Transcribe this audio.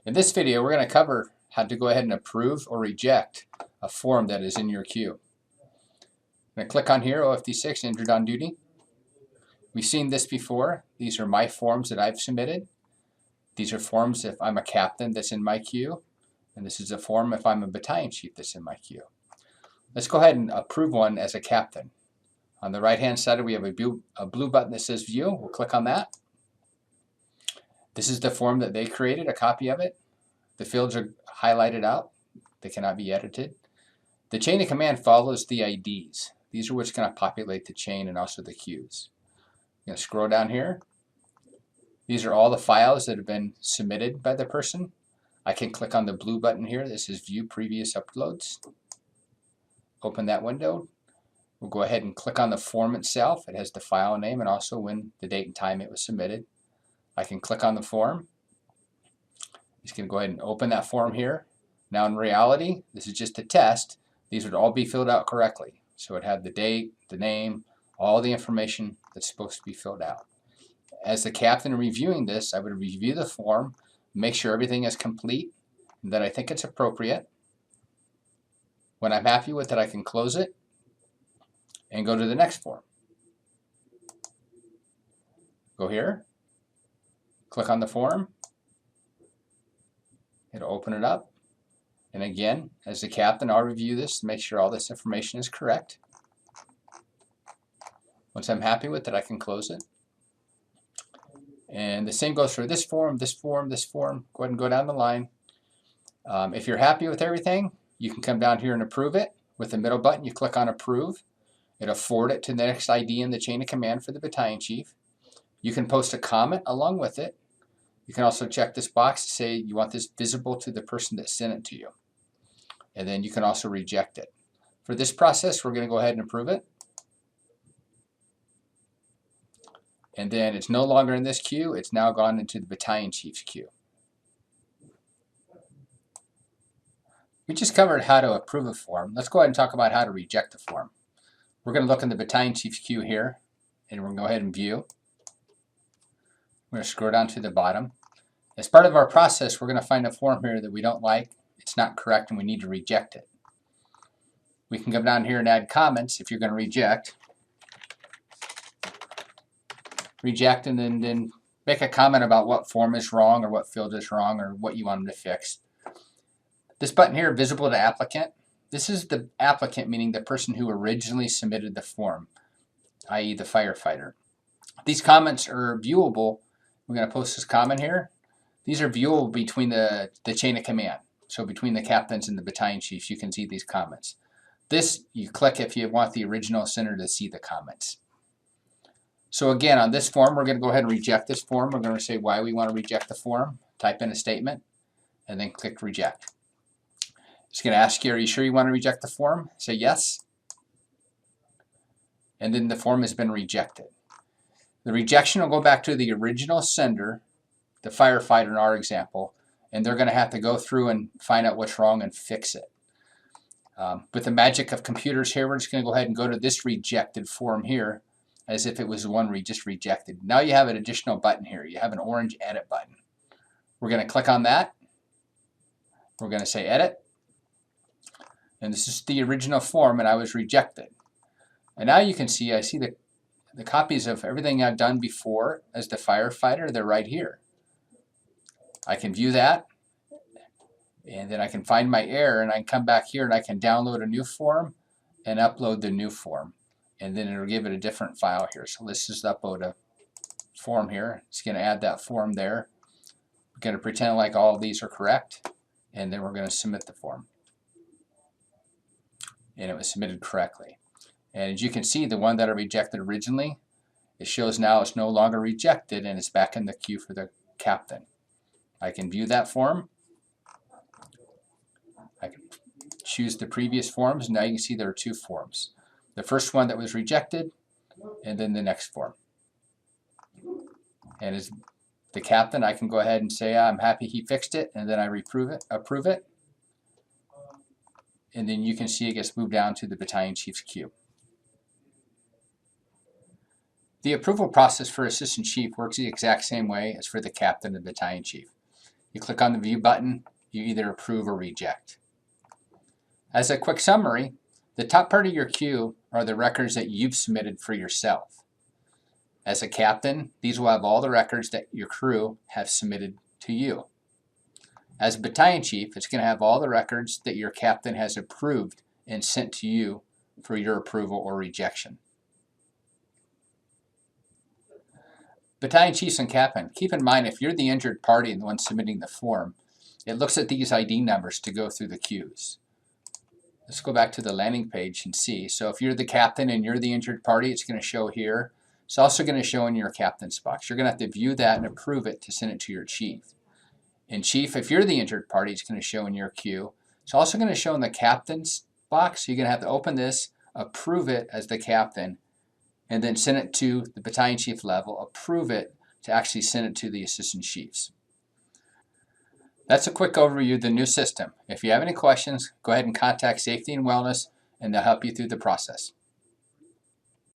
In this video, we're going to cover how to go ahead and approve or reject a form that is in your queue. I'm going to click on here, OFD6, Injured on Duty. We've seen this before. These are my forms that I've submitted. These are forms if I'm a captain that's in my queue, and this is a form if I'm a battalion chief that's in my queue. Let's go ahead and approve one as a captain. On the right-hand side, we have a blue button that says View. We'll click on that. This is the form that they created, a copy of it. The fields are highlighted out. They cannot be edited. The chain of command follows the IDs. These are what's going to populate the chain and also the queues. I'm going to scroll down here. These are all the files that have been submitted by the person. I can click on the blue button here. This is View Previous Uploads. Open that window. We'll go ahead and click on the form itself. It has the file name and also when the date and time it was submitted. I can click on the form. Just going to go ahead and open that form here. Now in reality, this is just a test. These would all be filled out correctly. So it had the date, the name, all the information that's supposed to be filled out. As the captain reviewing this, I would review the form, make sure everything is complete, and that I think it's appropriate. When I'm happy with it, I can close it and go to the next form. Go here, click on the form, it'll open it up, and again, as the captain, I'll review this to make sure all this information is correct. Once I'm happy with it, I can close it. And the same goes for this form, this form, this form. Go ahead and go down the line. If you're happy with everything, you can come down here and approve it. With the middle button, you click on Approve. It'll forward it to the next ID in the chain of command for the battalion chief. You can post a comment along with it. You can also check this box to say you want this visible to the person that sent it to you. And then you can also reject it. For this process, we're going to go ahead and approve it. And then it's no longer in this queue. It's now gone into the battalion chief's queue. We just covered how to approve a form. Let's go ahead and talk about how to reject a form. We're going to look in the battalion chief's queue here, and we're going to go ahead and view. We're going to scroll down to the bottom. As part of our process, we're going to find a form here that we don't like, it's not correct, and we need to reject it. We can come down here and add comments if you're going to reject. Reject and then make a comment about what form is wrong or what field is wrong or what you want them to fix. This button here, visible to applicant, this is the applicant, meaning the person who originally submitted the form, i.e. the firefighter. These comments are viewable. We're going to post this comment here. These are viewable between the chain of command. So between the captains and the battalion chiefs, you can see these comments. This, you click if you want the original sender to see the comments. So again, on this form, we're going to go ahead and reject this form. We're going to say why we want to reject the form, type in a statement, and then click Reject. It's going to ask you, are you sure you want to reject the form? Say yes. And then the form has been rejected. The rejection will go back to the original sender, the firefighter in our example, and they're going to have to go through and find out what's wrong and fix it. With the magic of computers here, we're just going to go ahead and go to this rejected form here as if it was the one we just rejected. Now you have an additional button here. You have an orange edit button. We're going to click on that. We're going to say edit. And this is the original form and I was rejected. And now you can see, I see the copies of everything I've done before as the firefighter, they're right here. I can view that, and then I can find my error, and I can come back here and I can download a new form and upload the new form. And then it'll give it a different file here. So let's just upload a form here. It's going to add that form there. We're going to pretend like all of these are correct, and then we're going to submit the form. And it was submitted correctly. And as you can see, the one that I rejected originally, it shows now it's no longer rejected and it's back in the queue for the captain. I can view that form. I can choose the previous forms. Now you can see there are two forms. The first one that was rejected, and then the next form. And as the captain, I can go ahead and say I'm happy he fixed it, and then I approve it. And then you can see it gets moved down to the battalion chief's queue. The approval process for assistant chief works the exact same way as for the captain and battalion chief. You click on the View button, you either approve or reject. As a quick summary, the top part of your queue are the records that you've submitted for yourself. As a captain, these will have all the records that your crew have submitted to you. As a battalion chief, it's going to have all the records that your captain has approved and sent to you for your approval or rejection. Battalion chiefs and captain, keep in mind if you're the injured party and the one submitting the form, it looks at these ID numbers to go through the queues. Let's go back to the landing page and see. So if you're the captain and you're the injured party, it's going to show here. It's also going to show in your captain's box. You're going to have to view that and approve it to send it to your chief. And chief, if you're the injured party, it's going to show in your queue. It's also going to show in the captain's box. So you're going to have to open this, approve it as the captain, and then send it to the battalion chief level, approve it to actually send it to the assistant chiefs. That's a quick overview of the new system. If you have any questions, go ahead and contact Safety and Wellness, and they'll help you through the process.